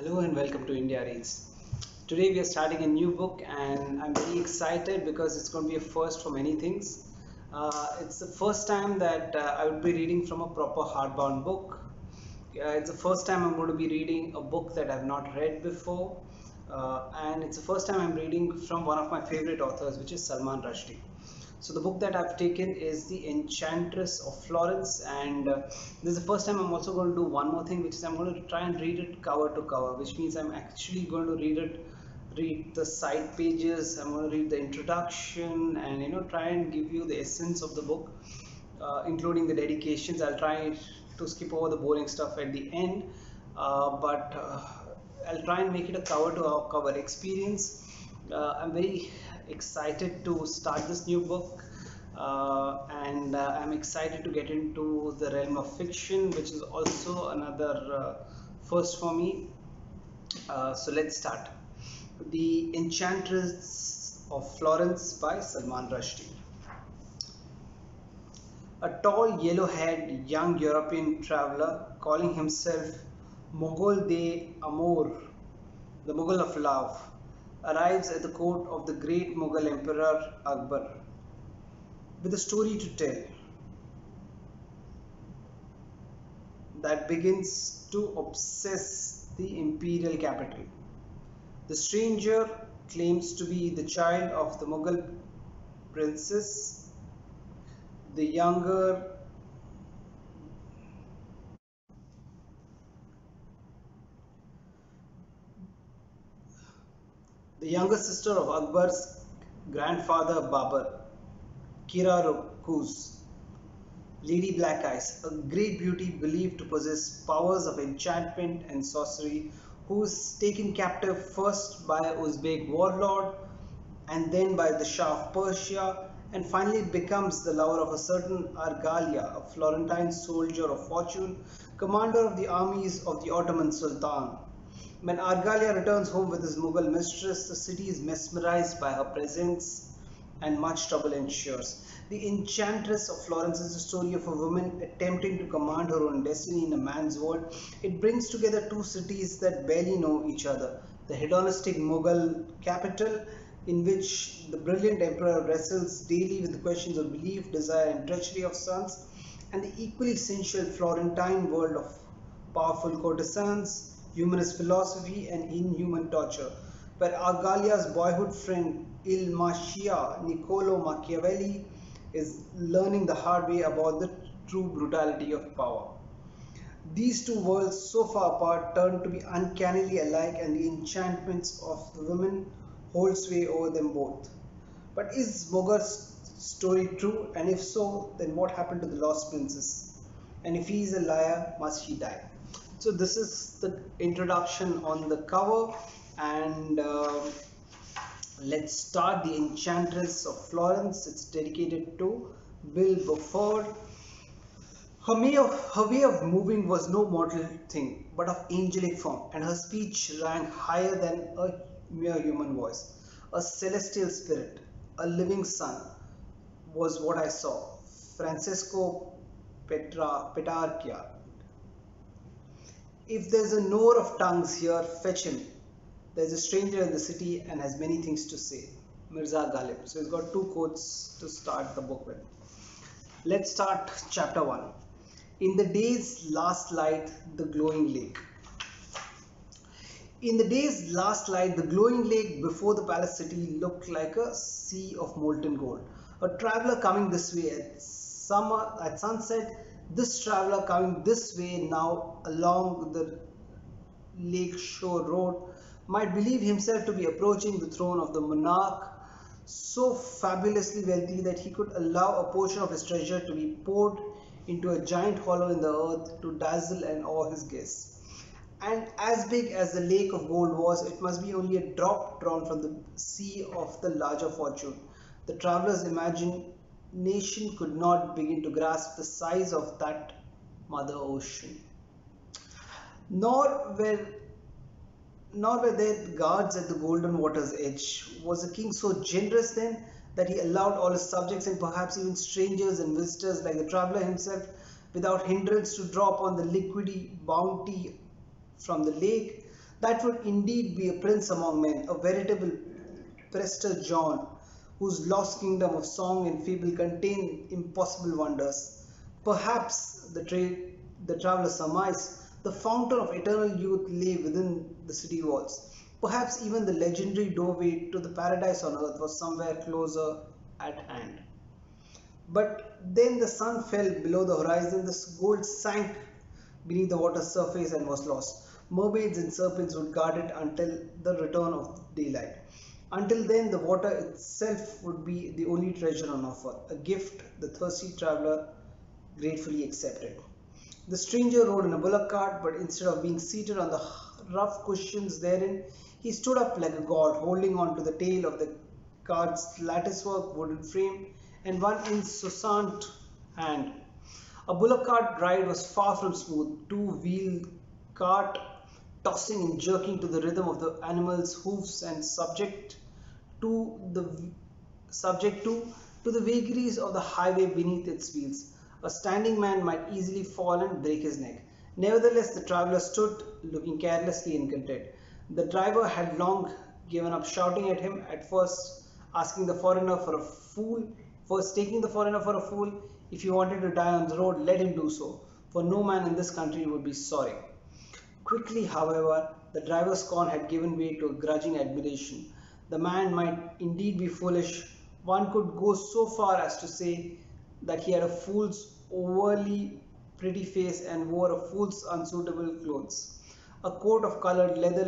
Hello and welcome to India Reads. Today we are starting a new book and I'm very excited because it's going to be a first for many things. It's the first time that I would be reading from a proper hardbound book. It's the first time I'm going to be reading a book that I've not read before, and it's the first time I'm reading from one of my favorite authors, which is Salman Rushdie. So the book that I've taken is The Enchantress of Florence, and this is the first time I'm also going to do one more thing, which is I'm going to try and read it cover to cover, which means I'm actually going to read the side pages. I'm going to read the introduction, and try and give you the essence of the book, including the dedications. I'll try to skip over the boring stuff at the end, but I'll try and make it a cover to cover experience. I'm very excited to start this new book, and I'm excited to get into the realm of fiction, which is also another first for me. So let's start. The Enchantress of Florence by Salman Rushdie. A tall, yellow-haired young European traveler calling himself Mughal de Amour, the Mughal of love, arrives at the court of the great Mughal Emperor Akbar with a story to tell that begins to obsess the imperial capital. The stranger claims to be the child of the Mughal princess, the younger sister of Akbar's grandfather Babur, Kira Rukuz, Lady Black Eyes, a great beauty believed to possess powers of enchantment and sorcery, who is taken captive first by a Uzbek warlord and then by the Shah of Persia, and finally becomes the lover of a certain Argalia, a Florentine soldier of fortune, commander of the armies of the Ottoman Sultan. When Argalia returns home with his Mughal mistress, the city is mesmerized by her presence and much trouble ensues. The Enchantress of Florence is the story of a woman attempting to command her own destiny in a man's world. It brings together two cities that barely know each other. The hedonistic Mughal capital, in which the brilliant emperor wrestles daily with the questions of belief, desire, and treachery of sons, and the equally sensual Florentine world of powerful courtesans, humanist philosophy, and inhuman torture, where Argalia's boyhood friend Il Machia Niccolo Machiavelli is learning the hard way about the true brutality of power. These two worlds, so far apart, turn to be uncannily alike, and the enchantments of the women hold sway over them both. But is Mogur's story true? And if so, then what happened to the lost princess? And if he is a liar, must he die? So this is the introduction on the cover, and let's start. The Enchantress of Florence. It's dedicated to Bill Beaufort. Her way of moving was no mortal thing, but of angelic form, and her speech rang higher than a mere human voice. A celestial spirit, a living sun, was what I saw. Francesco Petrarca. If there's a knower of tongues here, fetch him. There's a stranger in the city and has many things to say. Mirza Ghalib. So he's got two quotes to start the book with. Let's start chapter 1. In the day's last light, the glowing lake. In the day's last light, the glowing lake before the palace city looked like a sea of molten gold. A traveler coming this way at sunset, this traveler coming this way now along the lake shore road might believe himself to be approaching the throne of the monarch, so fabulously wealthy that he could allow a portion of his treasure to be poured into a giant hollow in the earth to dazzle and awe his guests. And as big as the lake of gold was, it must be only a drop drawn from the sea of the larger fortune. The traveler's imagination could not begin to grasp the size of that mother ocean. Nor were nor were there guards at the golden water's edge. Was the king so generous then that he allowed all his subjects and perhaps even strangers and visitors like the traveler himself without hindrance to draw upon the liquidy bounty from the lake? That would indeed be a prince among men, a veritable Prester John, whose lost kingdom of song and fable contained impossible wonders. Perhaps, the traveller surmised, the fountain of eternal youth lay within the city walls. Perhaps even the legendary doorway to the paradise on earth was somewhere closer at hand. But then the sun fell below the horizon, the gold sank beneath the water's surface and was lost. Mermaids and serpents would guard it until the return of daylight. Until then, the water itself would be the only treasure on offer, a gift the thirsty traveler gratefully accepted. The stranger rode in a bullock cart, but instead of being seated on the rough cushions therein, he stood up like a god, holding on to the tail of the cart's latticework wooden frame and one insouciant hand. A bullock cart ride was far from smooth, two-wheel cart tossing and jerking to the rhythm of the animal's hoofs and to the subject to the vagaries of the highway beneath its wheels. A standing man might easily fall and break his neck. Nevertheless, the traveller stood, looking carelessly and content. The driver had long given up shouting at him, at first asking the foreigner for a fool, first taking the foreigner for a fool. If he wanted to die on the road, let him do so, for no man in this country would be sorry. Quickly, however, the driver's scorn had given way to a grudging admiration. The man might indeed be foolish. One could go so far as to say that he had a fool's overly pretty face and wore a fool's unsuitable clothes. A coat of coloured leather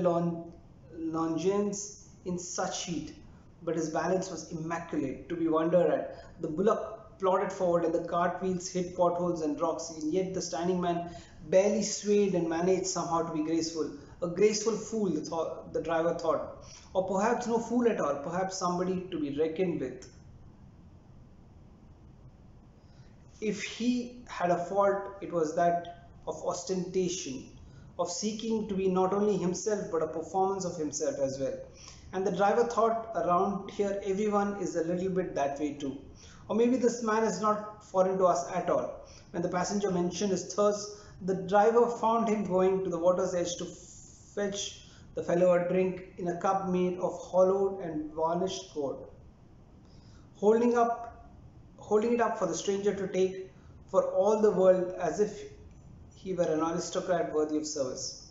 longines in such heat, but his balance was immaculate, to be wondered at. The bullock plodded forward and the cart wheels hit potholes and rocks, and yet the standing man barely swayed and managed somehow to be graceful. A graceful fool, the driver thought, or perhaps no fool at all, perhaps somebody to be reckoned with. If he had a fault, it was that of ostentation, of seeking to be not only himself but a performance of himself as well. And the driver thought, around here everyone is a little bit that way too. Or maybe this man is not foreign to us at all. When the passenger mentioned his thirst, the driver found him going to the water's edge to fetch the fellow a drink in a cup made of hollowed and varnished gold. Holding up holding it up for the stranger to take, for all the world as if he were an aristocrat worthy of service.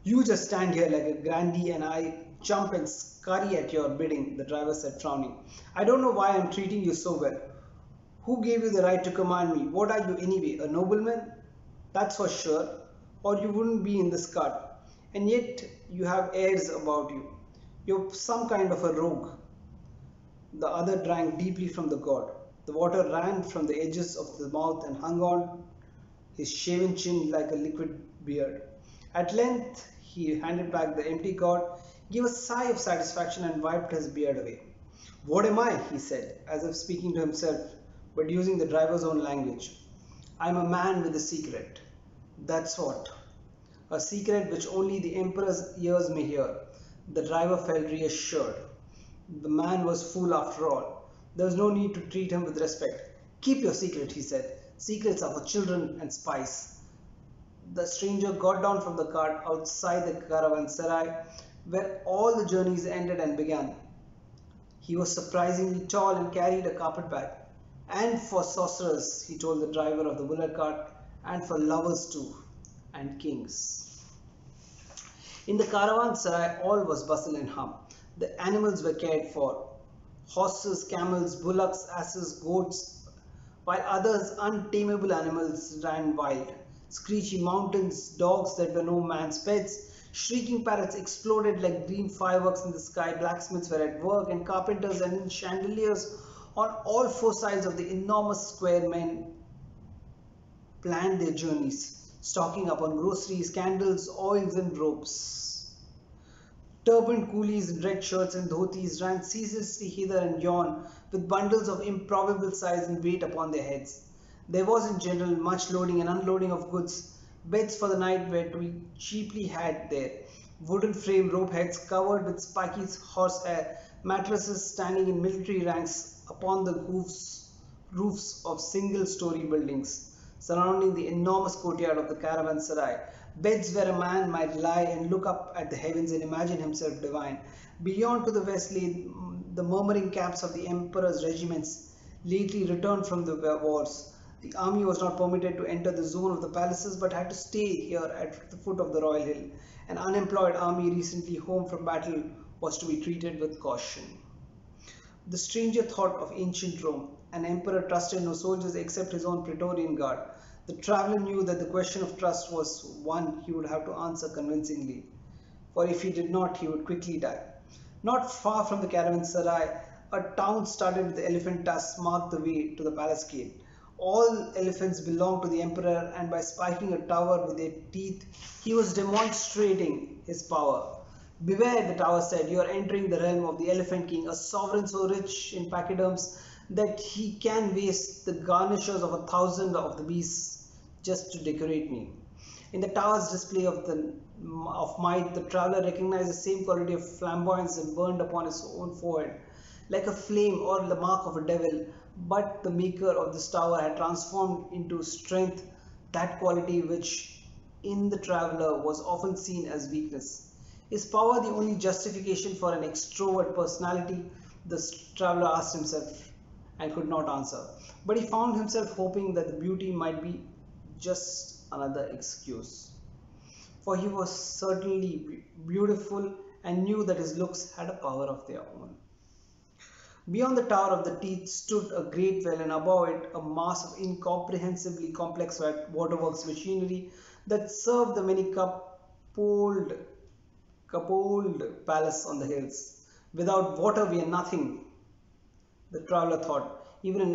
You just stand here like a grandee and I jump and scurry at your bidding, the driver said, frowning. I don't know why I'm treating you so well. Who gave you the right to command me? What are you anyway, a nobleman? That's for sure, or you wouldn't be in this cart. And yet you have airs about you. You're some kind of a rogue. The other drank deeply from the gourd. The water ran from the edges of the mouth and hung on his shaven chin like a liquid beard. At length he handed back the empty gourd, gave a sigh of satisfaction and wiped his beard away. What am I? He said, as if speaking to himself, but using the driver's own language. I'm a man with a secret. That's what. A secret which only the emperor's ears may hear. The driver felt reassured. The man was fool after all. There was no need to treat him with respect. Keep your secret, he said. Secrets are for children and spies. The stranger got down from the cart outside the caravanserai, where all the journeys ended and began. He was surprisingly tall and carried a carpet bag. And for sorcerers, he told the driver of the bullock cart, and for lovers too, and kings. In the caravanserai, all was bustle and hum. The animals were cared for. Horses, camels, bullocks, asses, goats, while others untamable animals ran wild. Screechy mountains, dogs that were no man's pets, shrieking parrots exploded like green fireworks in the sky, blacksmiths were at work, and carpenters and in chandeliers on all four sides of the enormous square men planned their journeys, stocking up on groceries, candles, oils and ropes. Turbaned coolies in red shirts and dhotis ran ceaselessly hither and yon with bundles of improbable size and weight upon their heads. There was in general much loading and unloading of goods. Beds for the night were to be cheaply had there. Wooden frame rope heads covered with spiky horsehair, mattresses standing in military ranks upon the roofs of single-story buildings surrounding the enormous courtyard of the caravanserai. beds where a man might lie and look up at the heavens and imagine himself divine. Beyond to the west lay the murmuring camps of the emperor's regiments, lately returned from the wars. The army was not permitted to enter the zone of the palaces but had to stay here at the foot of the royal hill. An unemployed army recently home from battle was to be treated with caution. The stranger thought of ancient Rome. An emperor trusted no soldiers except his own praetorian guard. The traveler knew that the question of trust was one he would have to answer convincingly, for if he did not, he would quickly die. Not far from the caravanserai, a town studded with elephant tusks marked the way to the palace gate. All elephants belonged to the emperor, and by spiking a tower with their teeth, he was demonstrating his power. Beware, the tower said, you are entering the realm of the Elephant King, a sovereign so rich in pachyderms that he can waste the garnishers of 1,000 of the beasts just to decorate me. In the tower's display of might, the traveler recognized the same quality of flamboyance that burned upon his own forehead, like a flame or the mark of a devil. But the maker of this tower had transformed into strength that quality which in the traveler was often seen as weakness. Is power the only justification for an extrovert personality? The traveler asked himself and could not answer. But he found himself hoping that the beauty might be just another excuse. For he was certainly beautiful and knew that his looks had a power of their own. Beyond the Tower of the Teeth stood a great well, and above it a mass of incomprehensibly complex waterworks machinery that served the many cupold palace on the hills. Without water we are nothing, the traveler thought. Even an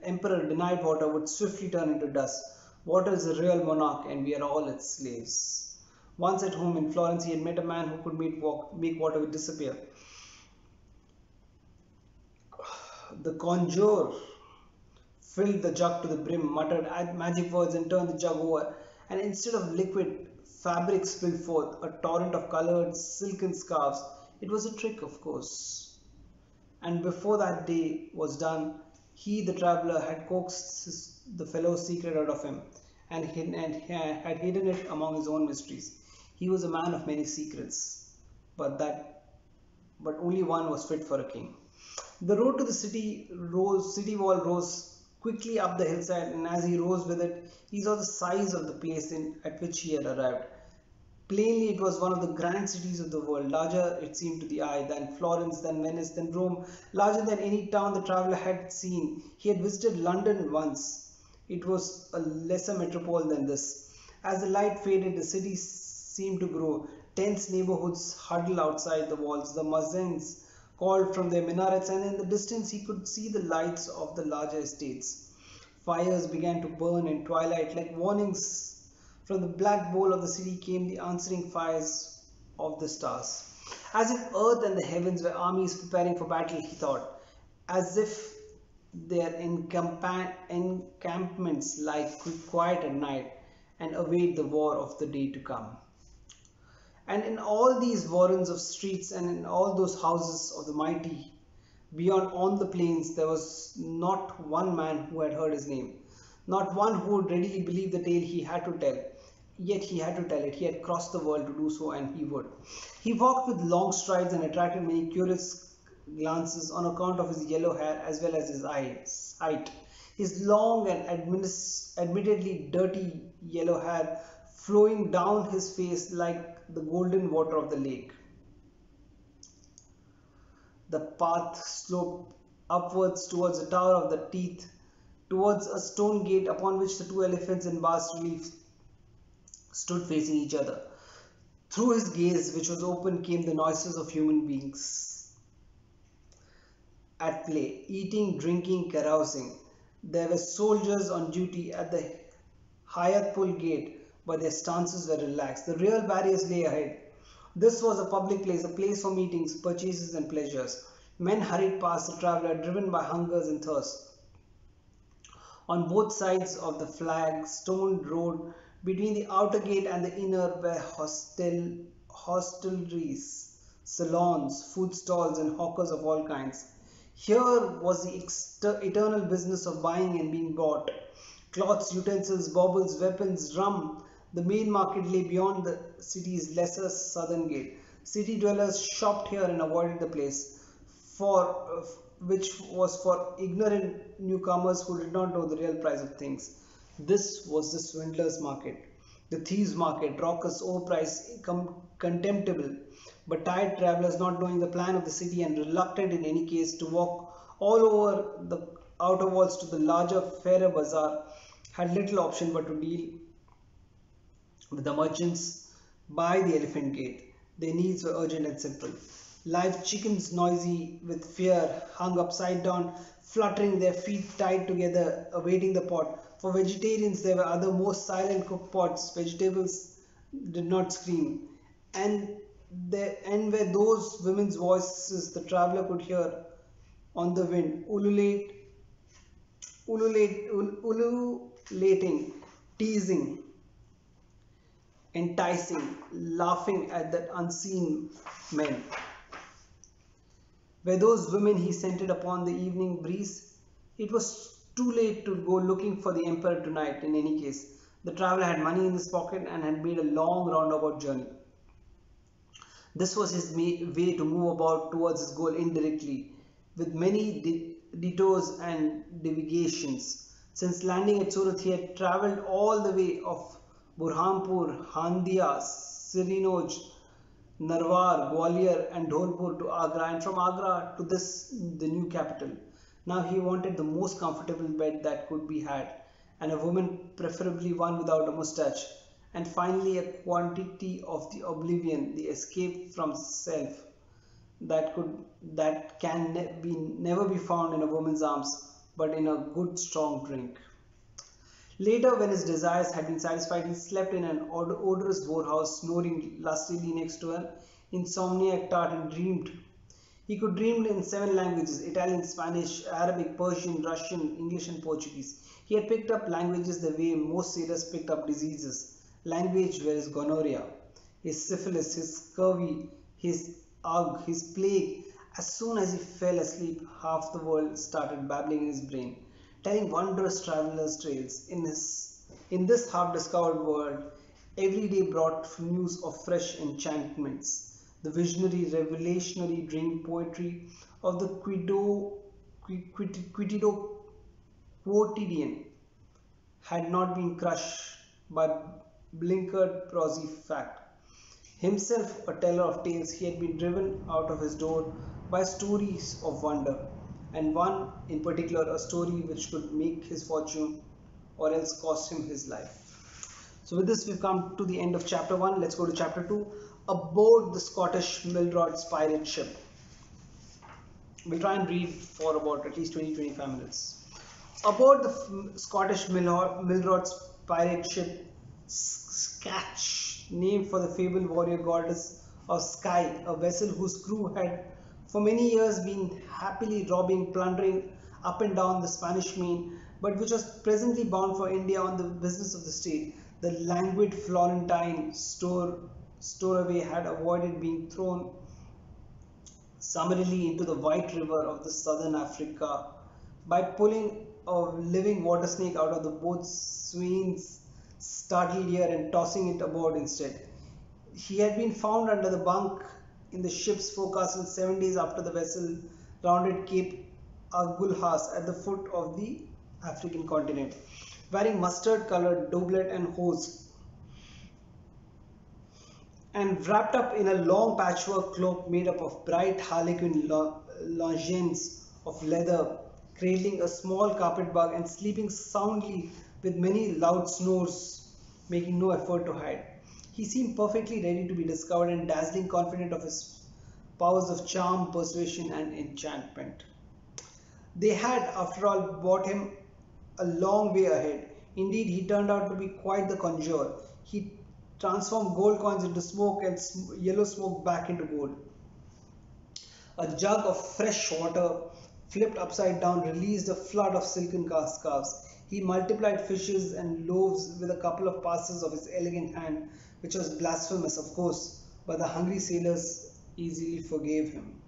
emperor denied water would swiftly turn into dust. Water is a real monarch, and we are all its slaves. Once at home in Florence, he had met a man who could make water disappear. The conjurer filled the jug to the brim, muttered magic words, and turned the jug over. And instead of liquid, fabric spilled forth, a torrent of colored silken scarves. It was a trick, of course. And before that day was done, he, the traveler, had coaxed the fellow's secret out of him and had hidden it among his own mysteries. He was a man of many secrets, but only one was fit for a king. The road to the city wall rose quickly up the hillside, and as he rose with it, he saw the size of the place at which he had arrived. Plainly, it was one of the grand cities of the world, larger, it seemed to the eye, than Florence, than Venice, than Rome, larger than any town the traveler had seen. He had visited London once. It was a lesser metropole than this. As the light faded, the city seemed to grow. Tense neighborhoods huddled outside the walls. The muezzins called from their minarets, and in the distance he could see the lights of the larger estates. Fires began to burn in twilight like warnings. From the black bowl of the city came the answering fires of the stars. As if earth and the heavens were armies preparing for battle, he thought, as if their encampments lie quiet at night and await the war of the day to come. And in all these warrens of streets and in all those houses of the mighty, beyond on the plains, there was not one man who had heard his name, not one who would readily believe the tale he had to tell. Yet he had to tell it. He had crossed the world to do so, and he would. He walked with long strides and attracted many curious glances on account of his yellow hair as well as his height. His long and admittedly dirty yellow hair flowing down his face like the golden water of the lake. The path sloped upwards towards the Tower of the Teeth, towards a stone gate upon which the two elephants in bas relief stood facing each other. Through his gaze, which was open, came the noises of human beings at play, eating, drinking, carousing. There were soldiers on duty at the Hayatpur gate, but their stances were relaxed. The real barriers lay ahead. This was a public place, a place for meetings, purchases, and pleasures. Men hurried past the traveler, driven by hungers and thirst. On both sides of the flag-stoned road, between the outer gate and the inner, were hostelries, salons, food stalls, and hawkers of all kinds. Here was the eternal business of buying and being bought. Cloths, utensils, baubles, weapons, rum, The main market lay beyond the city's lesser southern gate. City dwellers shopped here and avoided the place, for which was for ignorant newcomers who did not know the real price of things. This was the swindler's market, the thieves' market, raucous, overpriced, contemptible. But tired travelers, not knowing the plan of the city and reluctant in any case to walk all over the outer walls to the larger, fairer bazaar, had little option but to deal with the merchants by the elephant gate. Their needs were urgent and simple. Live chickens, noisy with fear, hung upside down, fluttering their feet tied together, awaiting the pot. For vegetarians, there were other more silent cooked pots. Vegetables did not scream. And and were those women's voices the traveler could hear on the wind, ululating, teasing, enticing, laughing at that unseen men. Were those women he scented upon the evening breeze? It was too late to go looking for the emperor tonight, in any case. The traveler had money in his pocket and had made a long roundabout journey. This was his way to move about towards his goal indirectly, with many detours and deviations. Since landing at Surat, he had travelled all the way of Burhanpur, Handia, Sirinoj, Narwar, Gwalior, and Dholpur to Agra, and from Agra to the new capital. Now he wanted the most comfortable bed that could be had, and a woman, preferably one without a moustache, and finally a quantity of the oblivion, the escape from self, that can never be found in a woman's arms, but in a good strong drink. Later, when his desires had been satisfied, he slept in an odorous borehouse, snoring lustily next to an insomniac tart, and dreamed. He could dream in 7 languages: Italian, Spanish, Arabic, Persian, Russian, English, and Portuguese. He had picked up languages the way most sailors picked up diseases. Language were his gonorrhea, his syphilis, his scurvy, his ague, his plague. As soon as he fell asleep, half the world started babbling in his brain, telling wondrous travelers' tales. In this half-discovered world, every day brought news of fresh enchantments. The visionary, revelationary dream poetry of the Quitido quotidian had not been crushed by blinkered prosy fact. Himself a teller of tales, he had been driven out of his door by stories of wonder, and one in particular, a story which could make his fortune or else cost him his life. So with this we've come to the end of chapter 1. Let's go to chapter 2. Aboard the Scottish milord's pirate ship. We'll try and read for about at least 20-25 minutes. Aboard the Scottish milord's pirate ship Scatch, named for the fabled warrior goddess of Skye, a vessel whose crew had for many years been happily robbing, plundering up and down the Spanish main, but which was presently bound for India on the business of the state. The languid Florentine stowaway had avoided being thrown summarily into the White River of the southern Africa by pulling a living water snake out of the boat's swain's startled ear and tossing it aboard instead. He had been found under the bunk in the ship's forecastle 7 days after the vessel rounded Cape Agulhas at the foot of the African continent, wearing mustard-colored doublet and hose, and wrapped up in a long patchwork cloak made up of bright harlequin longines of leather, cradling a small carpet-bag and sleeping soundly with many loud snores, making no effort to hide. He seemed perfectly ready to be discovered and dazzling confident of his powers of charm, persuasion, and enchantment. They had, after all, brought him a long way ahead. Indeed, he turned out to be quite the conjurer. He transformed gold coins into smoke and yellow smoke back into gold. A jug of fresh water, flipped upside down, released a flood of silken scarves. He multiplied fishes and loaves with a couple of passes of his elegant hand, which was blasphemous, of course, but the hungry sailors easily forgave him.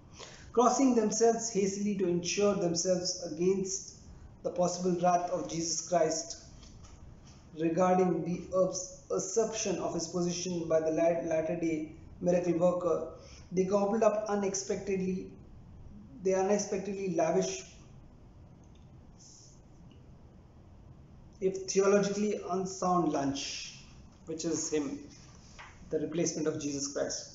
Crossing themselves hastily to insure themselves against the possible wrath of Jesus Christ, regarding the usurpation of his position by the latter-day miracle worker. They gobbled up unexpectedly lavish, if theologically unsound lunch, which is him, the replacement of Jesus Christ.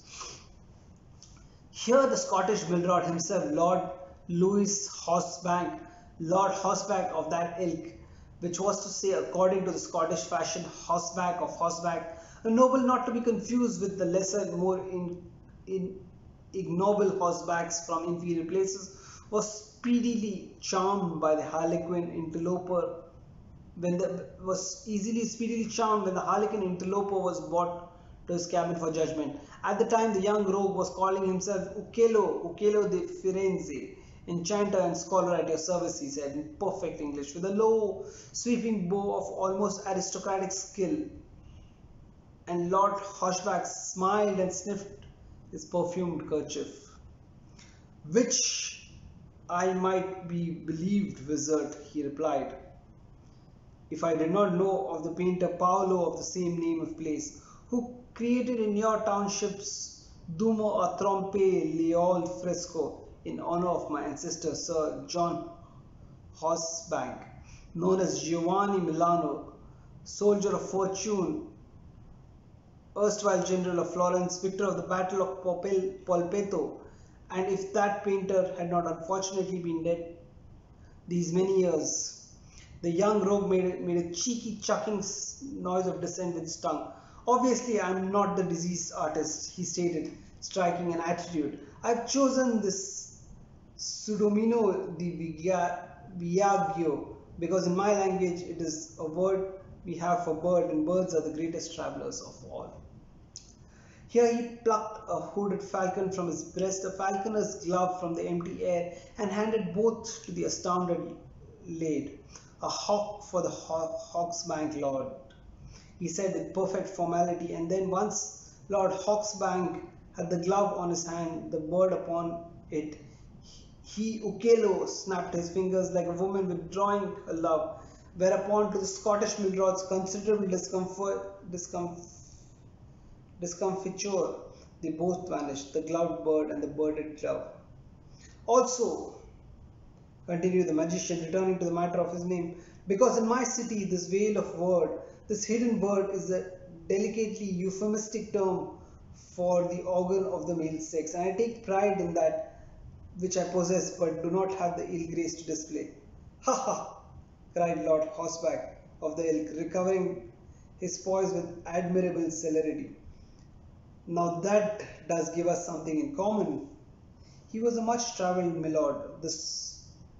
Here the Scottish milord himself, Lord Louis Hauksbank, Lord Hauksbank of that ilk, which was to say, according to the Scottish fashion, Hauksbank of Hauksbank, a noble not to be confused with the lesser, more ignoble Hauksbanks from inferior places, was speedily charmed by the harlequin interloper speedily charmed when the harlequin interloper was brought to his cabin for judgment. At the time, the young rogue was calling himself Ucello de Firenze, enchanter and scholar at your service, he said in perfect English, with a low, sweeping bow of almost aristocratic skill. And Lord Hauksbank smiled and sniffed his perfumed kerchief. Which I might be believed, wizard, he replied, if I did not know of the painter Paolo of the same name of place, who created in your townships Dumo a Trompe Leol fresco in honor of my ancestor Sir John Hauksbank, known as Giovanni Milano, soldier of fortune, erstwhile general of Florence, victor of the battle of Polpeto, and if that painter had not unfortunately been dead these many years. The young rogue made a cheeky chucking noise of dissent with his tongue. Obviously, I am not the diseased artist, he stated, striking an attitude. I have chosen this pseudomino di Viaggio because in my language it is a word we have for bird, and birds are the greatest travelers of all. Here he plucked a hooded falcon from his breast, a falconer's glove from the empty air, and handed both to the astounded lad. A hawk for the Hauksbank lord, he said with perfect formality, and then once Lord Hauksbank had the glove on his hand, the bird upon it, he Ucello snapped his fingers like a woman withdrawing her love, whereupon to the Scottish milord's considerable discomfiture, they both vanished, the gloved bird and the birded glove. Also, continued the magician, returning to the matter of his name, because in my city this veil of word, this hidden bird is a delicately euphemistic term for the organ of the male sex, and I take pride in that which I possess but do not have the ill grace to display. Ha ha! Cried Lord Hauksbank of the ilk, recovering his poise with admirable celerity. Now that does give us something in common. He was a much travelled milord, this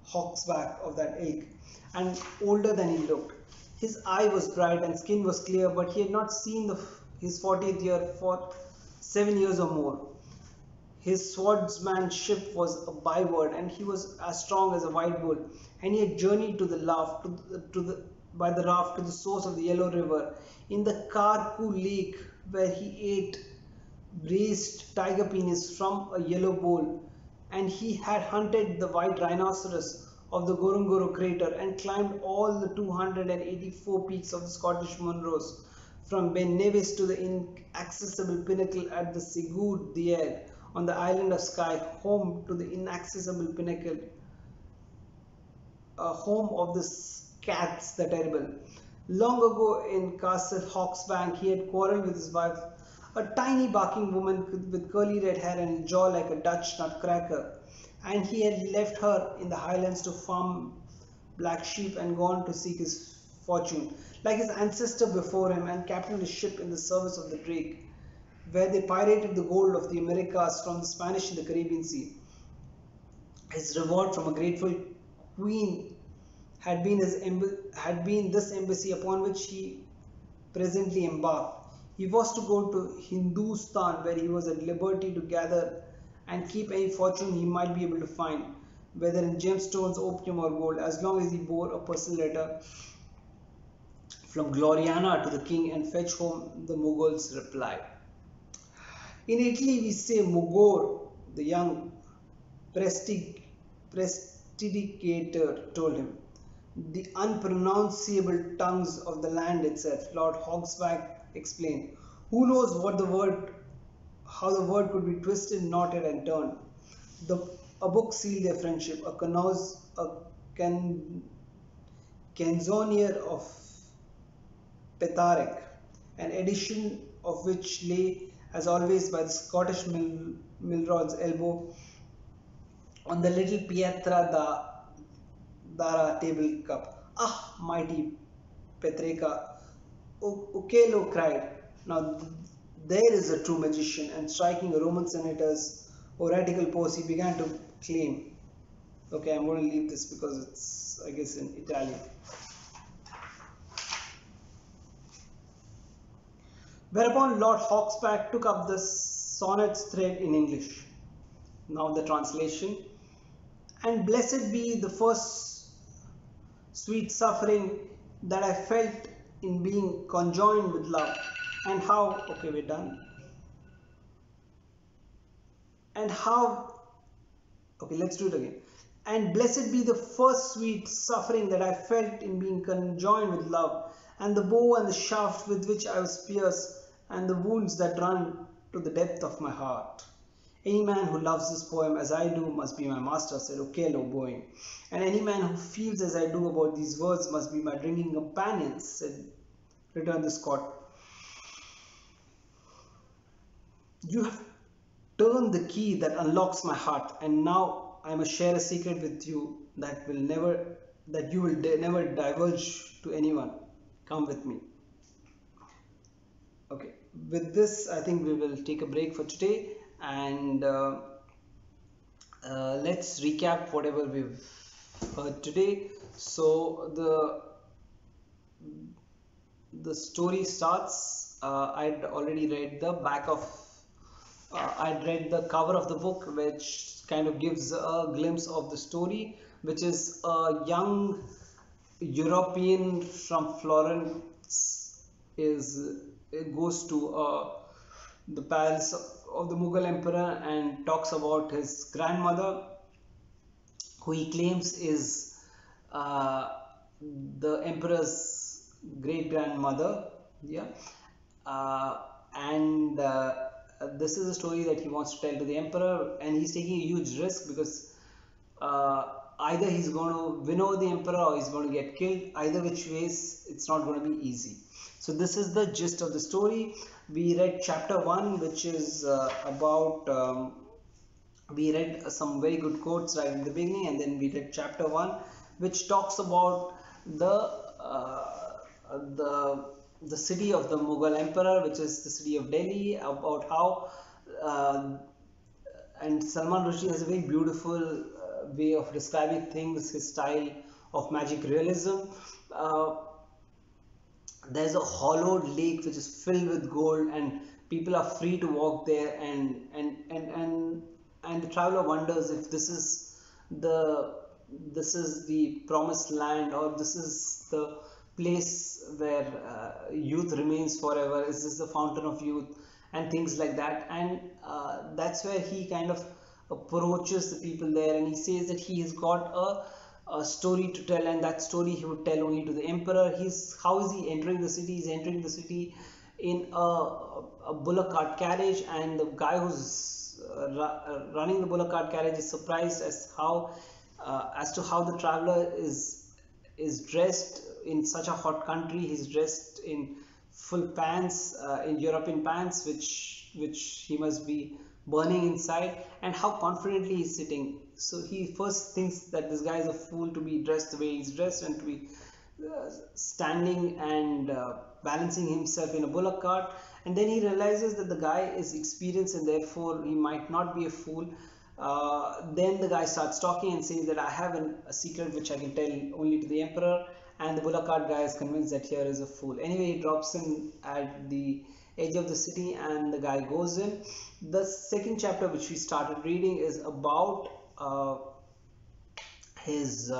Hauksbank of that ilk, and older than he looked. His eye was bright and skin was clear, but he had not seen his 40th year for 7 years or more. His swordsmanship was a byword, and he was as strong as a wild bull. And he had journeyed by the raft to the source of the Yellow River, in the Karku Lake, where he ate braised tiger penis from a yellow bowl, and he had hunted the white rhinoceros of the Gorongoro crater and climbed all the 284 peaks of the Scottish Munros, from Ben Nevis to the inaccessible pinnacle at the Sigurd Dieg on the island of Skye, home to the inaccessible pinnacle, home of the Scats the Terrible. Long ago in Castle Hauksbank, he had quarrelled with his wife, a tiny barking woman with curly red hair and a jaw like a Dutch nutcracker, and he had left her in the highlands to farm black sheep and gone to seek his fortune, like his ancestor before him, and captained a ship in the service of the Drake, where they pirated the gold of the Americas from the Spanish in the Caribbean Sea. His reward from a grateful queen had been this embassy upon which he presently embarked. He was to go to Hindoostan, where he was at liberty to gather and keep any fortune he might be able to find, whether in gemstones, opium, or gold, as long as he bore a personal letter from Gloriana to the king and fetch home the Mughals' reply. In Italy, we say Mugor, the young prestidicator, told him. the unpronounceable tongues of the land itself. Lord Hauksbank explained. Who knows how the word could be twisted, knotted, and turned? The, a book sealed their friendship, a can, canzonier of Petharek, an edition of which lay, as always, by the Scottish milord's elbow on the little Pietra da Dara table cup. Ah, mighty Petreka! Ucello cried. Now there is a true magician, and striking a Roman senator's oratical pose, he began to claim. Okay, I'm going to leave this because it's, I guess, in Italian. Whereupon Lord Hawksback took up the sonnet's thread in English. Now the translation. And blessed be the first sweet suffering that I felt in being conjoined with love. And how, okay, we're done. And how, okay, let's do it again. And blessed be the first sweet suffering that I felt in being conjoined with love, and the bow and the shaft with which I was pierced, and the wounds that run to the depth of my heart. Any man who loves this poem as I do must be my master, said Ucello, bowing. And any man who feels as I do about these words must be my drinking companion, returned the Scot. You have turned the key that unlocks my heart, and now I must share a secret with you that you will never divulge to anyone. Come with me. Okay, with this, I think we will take a break for today, and let's recap whatever we've heard today. So the story starts. I'd read the cover of the book, which kind of gives a glimpse of the story, which is a young European from Florence goes to the palace of the Mughal Emperor and talks about his grandmother, who he claims is uh, the Emperor's great grandmother. Yeah, and this is a story that he wants to tell to the Emperor, and he's taking a huge risk because either he's going to win over the Emperor or he's going to get killed. Either which ways, it's not going to be easy. So this is the gist of the story. We read chapter 1, which is about we read some very good quotes right in the beginning, and then we read chapter 1, which talks about the city of the Mughal Emperor, which is the city of Delhi, about how uh, and Salman Rushdie has a very beautiful way of describing things, his style of magic realism. Uh, there's a hollowed lake which is filled with gold, and people are free to walk there, and the traveler wonders if the this is the promised land, or this is the place where youth remains forever. Is this the fountain of youth, and things like that? And that's where he kind of approaches the people there, and he says that he has got a story to tell, and that story he would tell only to the emperor. How is he entering the city? He's entering the city in a bullock cart carriage, and the guy who's running the bullock cart carriage is surprised as to how the traveler is dressed in such a hot country. He's dressed in full pants, in European pants, which he must be burning inside, and how confidently he's sitting. So he first thinks that this guy is a fool to be dressed the way he's dressed, and to be standing and balancing himself in a bullock cart. And then he realizes that the guy is experienced, and therefore he might not be a fool. Then the guy starts talking and says that I have a secret which I can tell only to the emperor, and the bullock cart guy is convinced that here is a fool. Anyway, he drops him at the edge of the city, and the guy goes in. The second chapter which we started reading is about his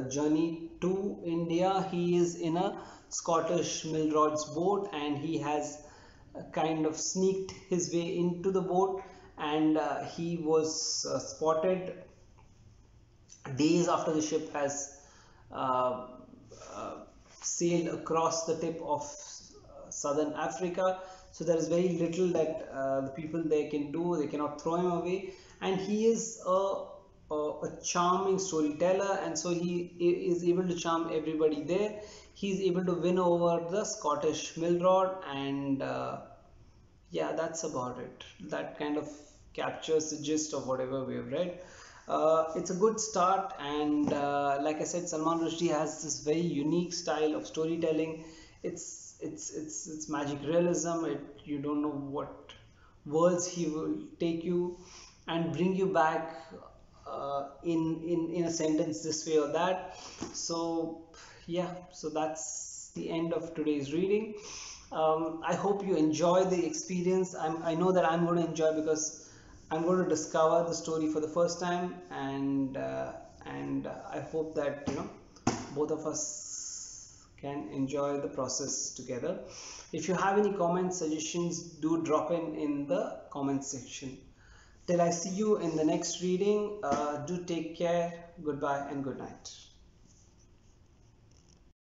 journey to India. He is in a Scottish milord's boat, and he has kind of sneaked his way into the boat, and he was spotted days after the ship has uh, uh, sailed across the tip of southern Africa. So there is very little that the people there can do. They cannot throw him away, and he is a charming storyteller, and so is able to charm everybody there. He's able to win over the Scottish milord, and yeah, that's about it. That kind of captures the gist of whatever we have read. It's a good start, and like I said, Salman Rushdie has this very unique style of storytelling. It's magic realism. You don't know what worlds he will take you and bring you back in a sentence this way or that. So yeah, so that's the end of today's reading. I hope you enjoy the experience. I know that I'm going to enjoy because I'm going to discover the story for the first time, and I hope that both of us can enjoy the process together. If you have any comments, suggestions, do drop in the comment section. Till I see you in the next reading, do take care. Goodbye and good night.